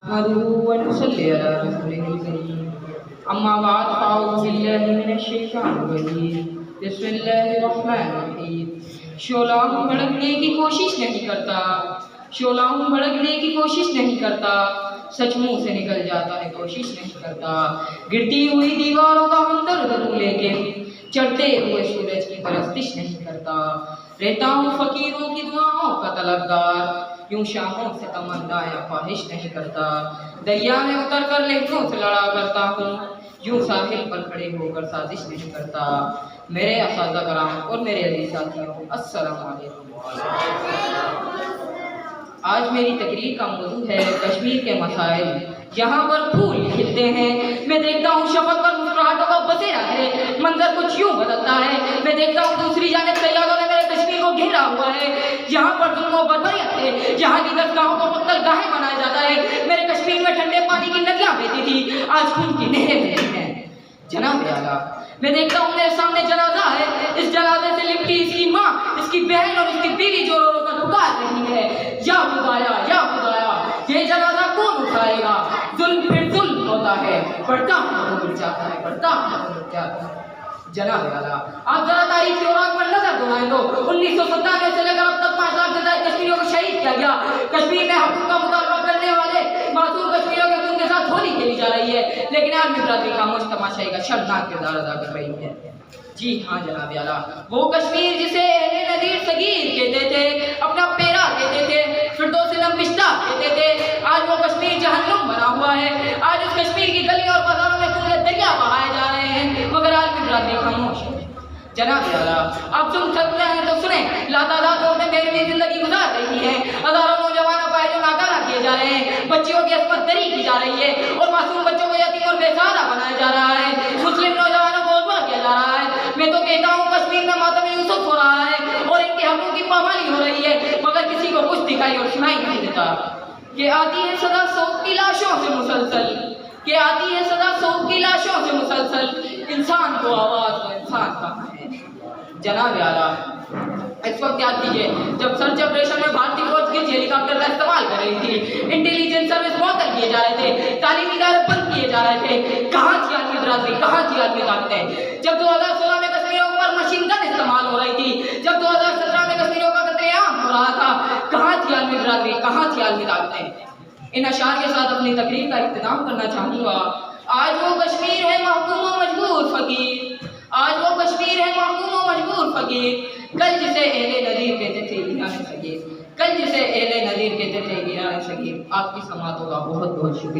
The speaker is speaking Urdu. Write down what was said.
نحمده ونصلي على رسوله الكريم اما بعد فاعوذ بالله من الشیطان الرجیم بسم اللہ الرحمن الرحیم شعلہ ہوں بھڑکنے کی کوشش نہیں کرتا، شعلہ ہوں بھڑکنے کی کوشش نہیں کرتا، سچ منہ سے نکل جاتا ہے کوشش نہیں کرتا، گرتی ہوئی دیواروں کا ہمدرد ہوں لیکن چڑھتے ہوئے سورج کی پرستش نہیں کرتا، رہتا ہوں فقیروں کی دعاؤں کا طلبگار، یوں شاہوں سے تمنا یا خواہش نہیں کرتا، دریا میں اتر کر لہروں سے لڑا کرتا ہوں، یوں ساحل پر کھڑے ہو کر سازش نہیں کرتا۔ میرے اساتذہ کرام اور میرے عزیز ساتھیوں، السلام علیکم۔ آج میری تقریر کا موضوع ہے کشمیر کے مسائل۔ یہاں پر پھول کھلتے ہیں، میں دیکھتا ہوں شفق پر مسکراہٹوں کا بسیرا ہے، منظر کچھ یوں بدلتا ہے، میں دیکھتا ہوں دوسری جانب سیادوں نے میرے کشمیر کو گھیرا ہوا ہے، یہاں پر ظلم و بربریت ہے، یہاں کی دستگاہوں کو قتل گاہیں بنایا جاتا ہے، میرے کشمیر میں ٹھنڈے پانی کی ندیاں بہتی تھی، آج خون کی نہریں بہتی ہیں۔ جناب اعلیٰ، میں دیکھتا ہوں میرے سامنے جنازہ ہے، اس جنازے سے لپٹی اس کی ماں، اس کی بہن اور اس کی بیوی جو رو رو کر پکار رہی ہے، یا خدایا یا خدایا یہ جنازہ کون اٹھائے گا؟ ظلم پھر ظلم ہوتا ہے، بڑھتا ہوا مٹ جاتا ہے، بڑھتا ہوا مٹ جاتا ہے۔ جناب اعلیٰ، آپ ذرا تاریخی اوراق پر نظر دوڑائیں تو 1997 سے لے کر اب تک 5 لاکھ سے زائد کشمیریوں کو شہید کیا گیا۔ کشمیر میں حقوق کا مطالبہ کرنے والے معصوم کشمیریوں کے خون کے ساتھ ہولی کھیلی جا رہی ہے، لیکن عالمی برادری خاموش تماشائی کا شرمناک کردار ادا کر رہی ہے۔ جی ہاں جناب اعلیٰ، وہ کشمیر جسے اہل نذیر صغیر کہتے تھے، اپنا پیرا کہتے تھے، فردوس لمبشتہ کہتے تھے، آج وہ کشمیر جہنم بنا ہوا ہے، آج اس کشمیر کی گلیوں اور بازاروں میں خون کے دریا بہائے جا رہے ہیں، مگر عالمی برادری خاموش ہے۔ جناب اعلیٰ، آپ سن سکتے ہیں تو سنیں، لاتعداد عورتیں بیرونی زندگی گزار رہی ہیں، ہزاروں نوجوانوں کو جو ناکارہ کیے جا رہے ہیں، بچیوں کی عصمت دری کی جا رہی ہے اور معصوم بچوں کو یتیم اور بے سہارا بنایا جا رہا ہے، مسلم نوجوانوں کو اغوا کیا جا رہا ہے۔ میں تو کہتا ہوں کشمیر میں ماتم یوسف ہو رہا ہے اور ان کے حقوق کی پامالی ہو رہی ہے، مگر کسی کو کچھ دکھائی اور سنائی نہیں دیتا۔ کہ آتی ہے صدا سوگ کی لاشوں سے مسلسل، کہ آتی ہے صدا سوگ کی لاشوں سے مسلسل، انسان کو آواز تو انسان کہاں ہے؟ جناب اعلیٰ، اس وقت یاد کیجیے جب سرچ آپریشن میں بھارتی فوج کے ہیلی کاپٹر کا استعمال کر رہی تھی، انٹیلیجنس سروس معطل کیے جا رہے تھے، تعلیمی ادارے بند کیے جا رہے تھے، کہاں تھی عالمی برادری، کہاں تھی عالمی طاقتیں؟ جب 2016 میں کشمیریوں پر مشین گن استعمال ہو رہی تھی، جب 2017 میں کشمیریوں کا قتل عام ہو رہا تھا، کہاں تھی عالمی برادری، کہاں تھی عالمی طاقتیں؟ ان اشعار کے ساتھ اپنی تقریر کا اختتام کرنا چاہوں گا۔ آج وہ کشمیر ہے محکوم و مجبور فقیر، آج وہ کشمیر ہے محکوم و مجبور فقیر، کل جسے اہل نذیر کہتے تھے ایران صغیر، کل جسے اہل نذیر کہتے تھے ایران صغیر۔ آپ کی سماعتوں کا بہت بہت شکریہ۔